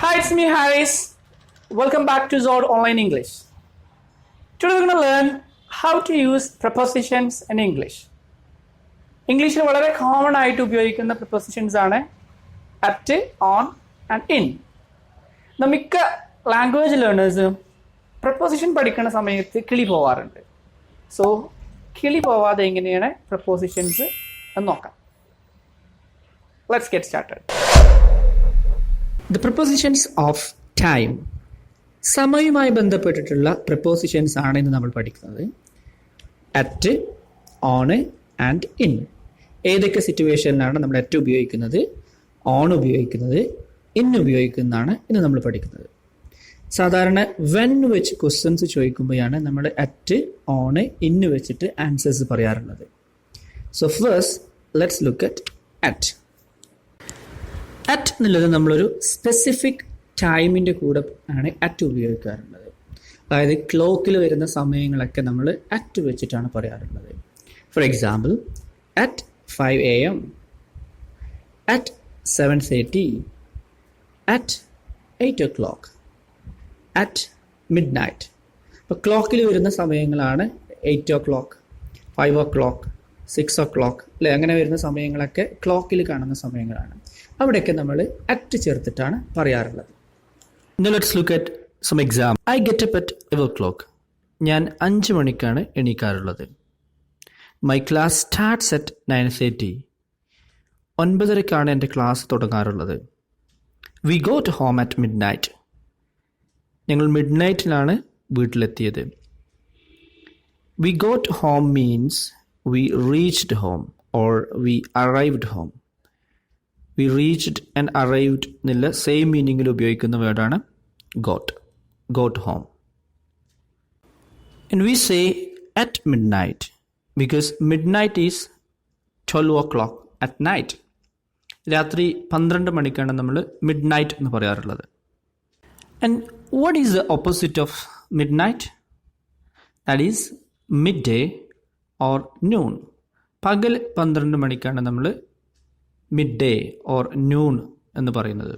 Hi, it's me Harris. Welcome back to Zord Online English. Today we're going to learn how to use prepositions in English. ഇംഗ്ലീഷിൽ വളരെ common ആയിട്ട് ഉപയോഗിക്കുന്ന prepositions ആണ് at, on and in. മിക്ക language ലേണേഴ്സും preposition പഠിക്കുന്ന സമയത്ത് കിളി പോവാറുണ്ട്. സോ കിളി പോവാതെ എങ്ങനെയാണ് prepositions എന്ന് നോക്കാം. Let's get started. The prepositions of time. സമയവുമായി ബന്ധപ്പെട്ടിട്ടുള്ള prepositions ആണ് ഇന്ന് നമ്മൾ പഠിക്കുന്നത്. at, on and in. ഏതൊക്കെ സിറ്റുവേഷനിലാണ് നമ്മൾ at ഉപയോഗിക്കുന്നത്, on ഉപയോഗിക്കുന്നത്, in ഉപയോഗിക്കുന്നതാണ് ഇന്ന് നമ്മൾ പഠിക്കുന്നത്. സാധാരണ when വെച്ച് ക്വസ്റ്റ്യൻസ് ചോദിക്കുമ്പോഴാണ് നമ്മൾ at, on, in വെച്ചിട്ട് ആൻസേഴ്സ് പറയാറുള്ളത്. So first let's look at. at എന്നുള്ളത് നമ്മളൊരു സ്പെസിഫിക് ടൈമിൻ്റെ കൂടെ ആണ് at ഉപയോഗിക്കാറുള്ളത്. അതായത് ക്ലോക്കിൽ വരുന്ന സമയങ്ങളൊക്കെ നമ്മൾ at വെച്ചിട്ടാണ് പറയാറുള്ളത്. For example at 5 AM, at 7:30, at 8 o'clock, at midnight. അപ്പോൾ ക്ലോക്കിൽ വരുന്ന സമയങ്ങളാണ് 8 o'clock, 5 o'clock, 6 o'clock അല്ലെ, അങ്ങനെ വരുന്ന സമയങ്ങളൊക്കെ ക്ലോക്കിൽ കാണുന്ന സമയങ്ങളാണ്. അവിടെയൊക്കെ നമ്മൾ at ചേർത്തിട്ടാണ് പറയാറുള്ളത്. Now let's look at some example. I get up at 5 o'clock. ഞാൻ 5 മണിക്കാണ് എണീക്കാറുള്ളത്. My class starts at 9:30. 9:30ക്കാണ് എൻ്റെ ക്ലാസ് തുടങ്ങാറുള്ളത്. We go to home at midnight. ഞങ്ങൾ മിഡ്നൈറ്റിലാണ് വീട്ടിലെത്തിയത്. We go to home means we reached home or we arrived home. We reached and arrived എന്നുള്ള same മീനിങ്ങിൽ ഉപയോഗിക്കുന്ന വേർഡാണ് got. Go to home. And we say at midnight because midnight is 12 o'clock at night. രാത്രി 12 മണിക്കാണ് നമ്മൾ midnight എന്ന് പറയാറുള്ളത്. And what is the opposite of midnight? That is midday or noon. പകൽ 12 മണിക്കാണ് നമ്മൾ midday or noon എന്ന് പറയുന്നത്.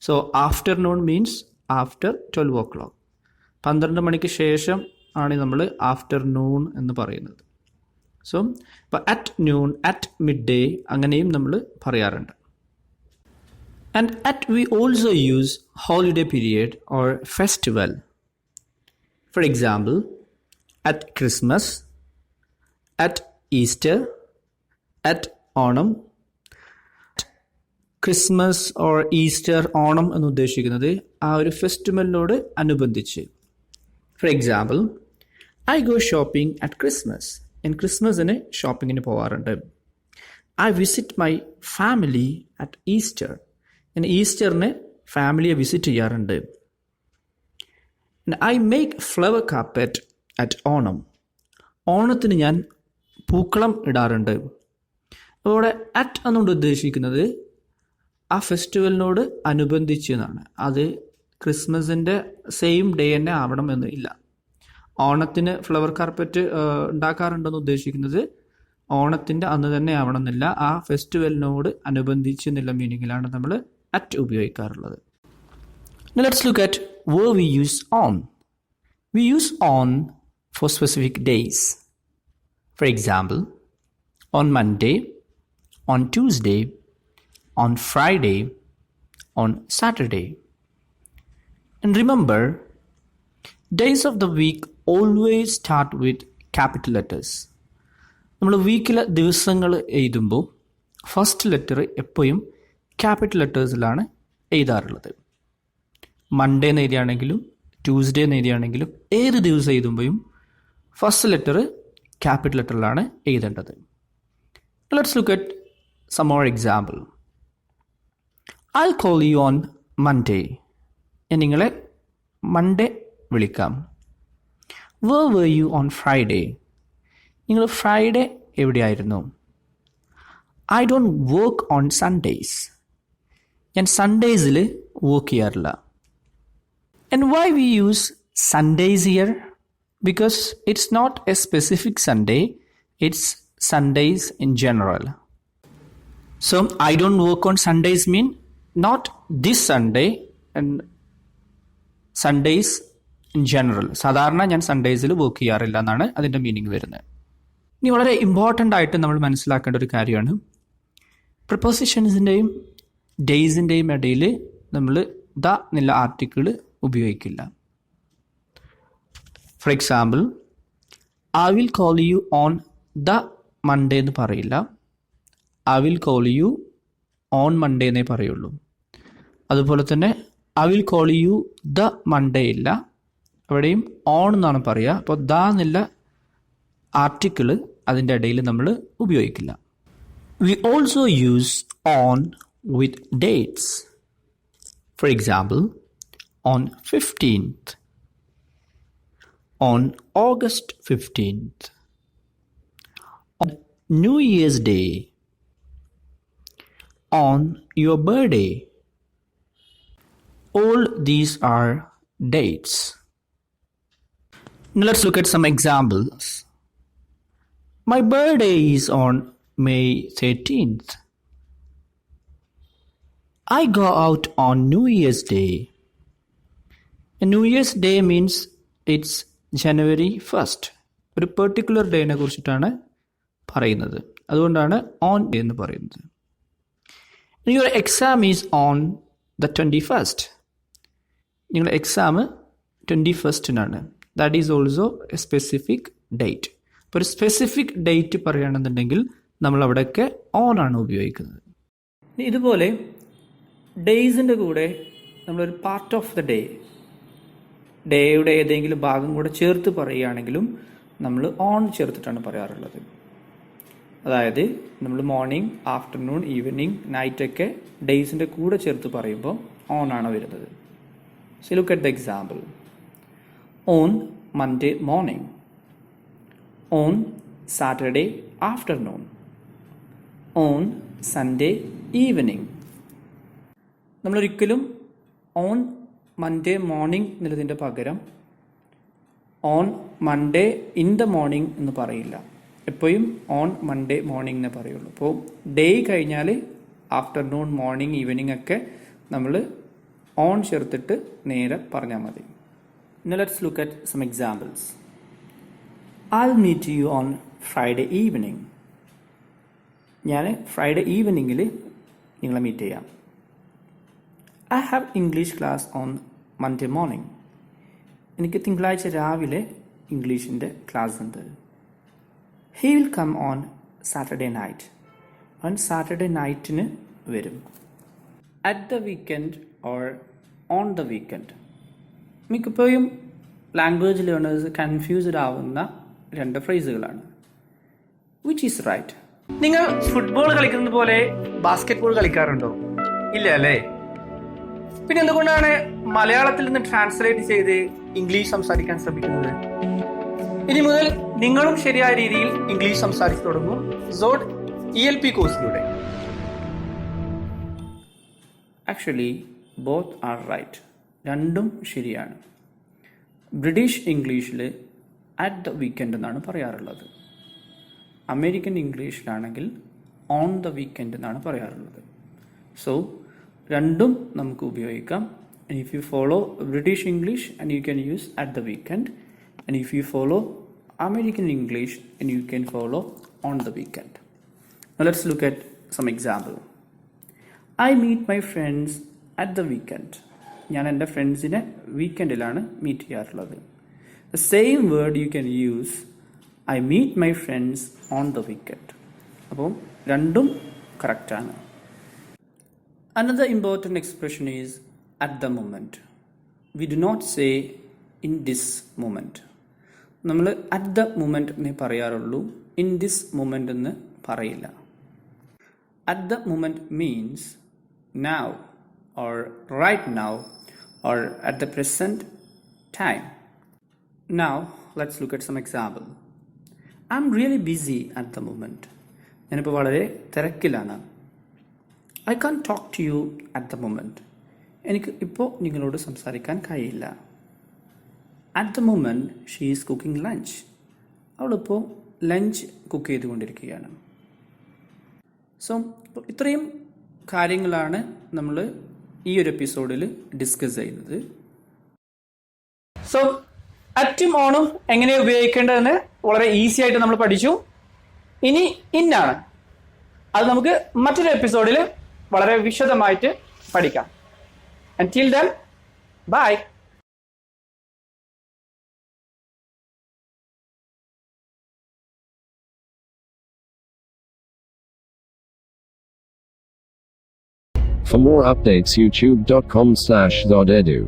So afternoon means after 12 o'clock. 12 മണിക്ക് ശേഷം ആണ് നമ്മൾ ആഫ്റ്റർനൂൺ എന്ന് പറയുന്നത്. സോ ഇപ്പോൾ അറ്റ് noon, അറ്റ് midday അങ്ങനെയും നമ്മൾ പറയാറുണ്ട്. And at we also use holiday period or festival. For example, at Christmas, at Easter, at Onam. Christmas or Easter, Onam എന്ന് ഉദ്ദേശിക്കുന്നത് ആ ഒരു ഫെസ്റ്റിവലിനോട് അനുബന്ധിച്ച്. For example, I go shopping at Christmas. ഞാൻ ക്രിസ്മസിന് ഷോപ്പിങ്ങിന് പോവാറുണ്ട്. I visit my family at Easter. ഞാൻ ഈസ്റ്ററിന് ഫാമിലിയെ വിസിറ്റ് ചെയ്യാറുണ്ട്. I make flower carpet at Onam. ഓണത്തിന് ഞാൻ പൂക്കളം ഇടാറുണ്ട്. അവിടെ അറ്റ് എന്നുകൊണ്ട് ഉദ്ദേശിക്കുന്നത് ആ ഫെസ്റ്റിവലിനോട് അനുബന്ധിച്ച് എന്നാണ്. അത് ക്രിസ്മസിൻ്റെ സെയിം ഡേ തന്നെ ആവണം എന്ന് ഇല്ല. ഓണത്തിന് ഫ്ലവർ കാർപ്പറ്റ് ഉണ്ടാക്കാറുണ്ടെന്ന് ഉദ്ദേശിക്കുന്നത് ഓണത്തിൻ്റെ അന്ന് തന്നെ ആവണം എന്നില്ല, ആ ഫെസ്റ്റിവലിനോട് അനുബന്ധിച്ച് എന്നുള്ള മീനിങ്ങിലാണ് നമ്മൾ അറ്റ് ഉപയോഗിക്കാറുള്ളത്. Let's look at where we use on. We use on for specific days. For example, on Monday, on Tuesday, on Friday, on Saturday. And remember, days of the week always start with capital letters. നമ്മൾ വീക്കിലെ ദിവസങ്ങൾ എഴുതുമ്പോൾ first letter എപ്പോഴും capital ലെറ്റേഴ്സിലാണ് എഴുതാറുള്ളത്. Monday എന്ന് എഴുതിയാണെങ്കിലും Tuesday എന്ന് എഴുതിയാണെങ്കിലും ഏത് ദിവസം എഴുതുമ്പോഴും first letter capital ലെറ്ററിലാണ് എഴുതേണ്ടത്. Let's look at some more example. I'll call you on Monday. ഞാൻ നിങ്ങളെ മൺഡേ വിളിക്കാം. Where were you on Friday? നിങ്ങൾ ഫ്രൈഡേ എവിടെയായിരുന്നു? I don't work on Sundays. ഞാൻ സൺഡേസിൽ വർക്ക് ചെയ്യാറില്ല. And why we use Sundays here? Because it's not a specific Sunday, it's Sundays in general. So I don't work on Sundays mean not this Sunday, and Sundays in general. സാധാരണ ഞാൻ സൺഡേയ്സിൽ work ചെയ്യാറില്ല എന്നാണ് അതിൻ്റെ meaning വരുന്നത്. ഇനി വളരെ important ആയിട്ട് നമ്മൾ മനസ്സിലാക്കേണ്ട ഒരു കാര്യമാണ്, പ്രിപ്പോസിഷൻസിൻ്റെയും ഡേയ്സിൻ്റെയും ഇടയിൽ നമ്മൾ ദ എന്നുള്ള ആർട്ടിക്കിൾ ഉപയോഗിക്കില്ല. For example, I will call you on the Monday എന്ന് പറയില്ല, I will call you on Monday എന്നേ പറയുള്ളൂ. അതുപോലെ തന്നെ I will call you the Monday ഇല്ല, അവിടെയും ഓൺ എന്നാണ് പറയുക. അപ്പോൾ ദ എന്നുള്ള ആർട്ടിക്കിൾ അതിൻ്റെ ഇടയിൽ നമ്മൾ ഉപയോഗിക്കില്ല. We also use on with dates. For example, on 15th, on August 15th, on New Year's Day, on your birthday. All these are dates. Now let's look at some examples. My birthday is on May 13th. I go out on New Year's Day. And New Year's Day means it's January 1st. ഒരു particular ഡേനെ കുറിച്ചിട്ടാണ് പറയുന്നത്, അതുകൊണ്ടാണ് on day എന്ന് പറയുന്നത്. Your exam is on the 21st. നിങ്ങളുടെ exam 21st-നാണ്. That is also a specific date. ഇപ്പോൾ ഒരു സ്പെസിഫിക് ഡേറ്റ് പറയുകയാണെന്നുണ്ടെങ്കിൽ നമ്മൾ അവിടെയൊക്കെ ഓൺ ആണ് ഉപയോഗിക്കുന്നത്. ഇതുപോലെ ഡേയ്സിൻ്റെ കൂടെ നമ്മളൊരു പാർട്ട് ഓഫ് ദ ഡേയുടെ ഏതെങ്കിലും ഭാഗം കൂടെ ചേർത്ത് പറയുകയാണെങ്കിലും നമ്മൾ ഓൺ ചേർത്തിട്ടാണ് പറയാറുള്ളത്. അതായത് നമ്മൾ മോർണിംഗ്, ആഫ്റ്റർനൂൺ, ഈവനിങ്, നൈറ്റൊക്കെ ഡേയ്സിൻ്റെ കൂടെ ചേർത്ത് പറയുമ്പോൾ ഓൺ ആണ് വരുന്നത്. So look at the example. On Monday morning, on Saturday afternoon, on Sunday evening. നമ്മളൊരിക്കലും ഓൺ മൺഡേ മോർണിംഗ് എന്നുള്ളതിൻ്റെ പകരം on Monday in the morning എന്ന് പറയില്ല. എപ്പോഴും ഓൺ മൺഡേ മോർണിംഗ് എന്നേ പറയുള്ളൂ. അപ്പോൾ ഡേ കഴിഞ്ഞാൽ ആഫ്റ്റർനൂൺ, മോർണിംഗ്, ഈവനിങ് ഒക്കെ നമ്മൾ ഓൺ ചേർത്തിട്ട് നേരെ പറഞ്ഞാൽ മതി. Now let's look at some examples. I'll meet you on Friday evening. ഞാൻ ഫ്രൈഡേ ഈവനിങ്ങിൽ നിങ്ങളെ മീറ്റ് ചെയ്യാം. I have English class on Monday morning. എനിക്ക് തിങ്കളാഴ്ച രാവിലെ ഇംഗ്ലീഷിൻ്റെ ക്ലാസ് ഉണ്ട്. He will come on Saturday night. അവൻ സാറ്റർഡേ നൈറ്റിന് വരും. At the weekend or on the weekend. മിക്കപ്പോഴും ലാംഗ്വേജ് ലേണേഴ്സ് കൺഫ്യൂസ്ഡ് ആവുന്ന രണ്ട് ഫ്രേസുകളാണ്. Which is right? നിങ്ങൾ ഫുട്ബോൾ കളിക്കുന്നത് പോലെ ബാസ്കറ്റ് ബോൾ കളിക്കാറുണ്ടോ? ഇല്ല അല്ലേ? പിന്നെ എന്തുകൊണ്ടാണ് മലയാളത്തിൽ നിന്ന് ട്രാൻസ്ലേറ്റ് ചെയ്ത് ഇംഗ്ലീഷ് സംസാരിക്കാൻ ശ്രമിക്കുന്നത്? ഇനി മുതൽ നിങ്ങളും ശരിയായ രീതിയിൽ ഇംഗ്ലീഷ് സംസാരിച്ചു തുടങ്ങും സോഡ് ELP കോഴ്സിലൂടെ. Actually both are right. രണ്ടും ശരിയാണ്. ബ്രിട്ടീഷ് ഇംഗ്ലീഷിൽ അറ്റ് ദ വീക്കെൻഡ് എന്നാണ് പറയാറുള്ളത്. അമേരിക്കൻ ഇംഗ്ലീഷിലാണെങ്കിൽ ഓൺ ദ വീക്കെൻഡ് എന്നാണ് പറയാറുള്ളത്. സോ രണ്ടും നമുക്ക് ഉപയോഗിക്കാം. And if you follow British English, and you can use at the weekend, and if you follow American English, and you can follow on the weekend. Now let's look at some example. I meet my friends at the weekend. ഞാൻ എൻ്റെ ഫ്രണ്ട്സിനെ വീക്കെൻഡിലാണ് meet ചെയ്യാറുള്ളത്. The same word you can use, I meet my friends on the weekend. അപ്പോൾ രണ്ടും കറക്റ്റാണ്. Another important expression is at the moment. We do not say in this moment. നമ്മൾ at the moment എന്നേ പറയാറുള്ളൂ, in this moment എന്ന് പറയില്ല. At the moment means now or right now or at the present time. Now let's look at some example. I'm really busy at the moment. ഞാനിപ്പോൾ വളരെ തിരക്കിലാണ്. I can't talk to you at the moment. എനിക്ക് ഇപ്പോൾ നിങ്ങളോട് സംസാരിക്കാൻ കഴിയില്ല. At the moment she is cooking lunch. അവളിപ്പോൾ lunch cook ചെയ്തുകൊണ്ടിരിക്കുകയാണ്. സോ ഇത്രയും കാര്യങ്ങളാണ് നമ്മൾ ഈ ഒരു എപ്പിസോഡിൽ ഡിസ്കസ് ചെയ്യുന്നത്. സോ അറ്റും ഓണും എങ്ങനെ ഉപയോഗിക്കേണ്ടതെന്ന് വളരെ ഈസി ആയിട്ട് നമ്മൾ പഠിച്ചു. ഇനി ഇന്നാണ്, അത് നമുക്ക് മറ്റൊരു എപ്പിസോഡിൽ വളരെ വിശദമായിട്ട് പഠിക്കാം. Until then, bye. For more updates, youtube.com/zodedu.